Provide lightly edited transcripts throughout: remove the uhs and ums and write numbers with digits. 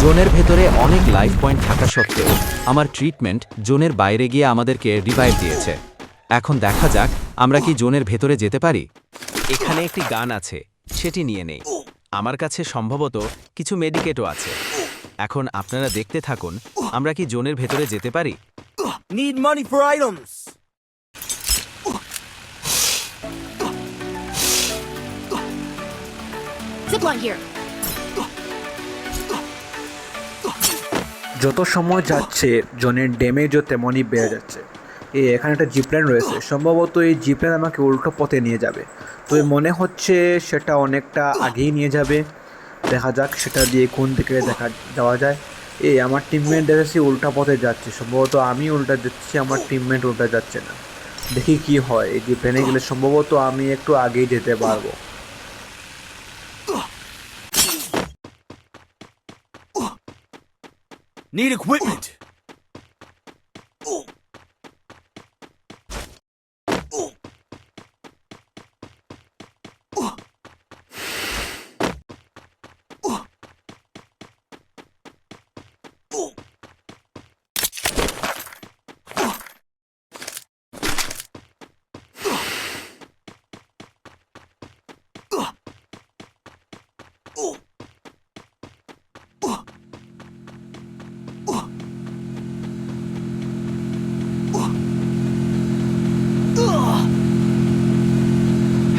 জোনের ভেতরে অনেক লাইফ পয়েন্ট থাকা সত্ত্বেও আমার ট্রিটমেন্ট জোনের বাইরে গিয়ে আমাদেরকে রিভাইভ দিয়েছে। এখন দেখা যাক আমরা কি জোনের ভেতরে যেতে পারি। এখানে একটি গান আছে, সেটি নিয়ে নেই। আমার কাছে সম্ভবত কিছু মেডিকেটও আছে। এখন আপনারা দেখতে থাকুন আমরা কি জোনের ভেতরে যেতে পারি। Need money for items. Zipline here. যত সময় যাচ্ছে জনের ড্যামেজও তেমনই বেড়ে যাচ্ছে। এখানে একটা জিপলাইন রয়েছে, সম্ভবত এই জিপলাইন আমাকে উল্টো পথে নিয়ে যাবে। তবে মনে হচ্ছে সেটা অনেকটা আগেই নিয়ে যাবে। দেখা যাক সেটা দিয়ে কোন দিকে যাওয়া যায়। আমার টিমমেট দেখেছি উল্টা পথে যাচ্ছে, সম্ভবত আমি উল্টা যাচ্ছি, আমার টিমমেট উল্টা যাচ্ছে না। দেখি কি হয়, এই জিপলাইনে গেলে সম্ভবত আমি একটু আগেই যেতে পারবো। Need equipment.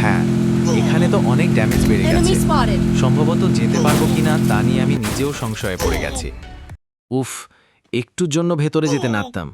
হ্যাঁ, এখানে তো অনেক ড্যামেজ বেড়ে Enemy গেছে। spotted. সম্ভবত যেতে পারবো কিনা তা নিয়ে আমি নিজেও সংশয়ে পড়ে গেছি। উফ, একটুর জন্য ভেতরে যেতে নারতাম।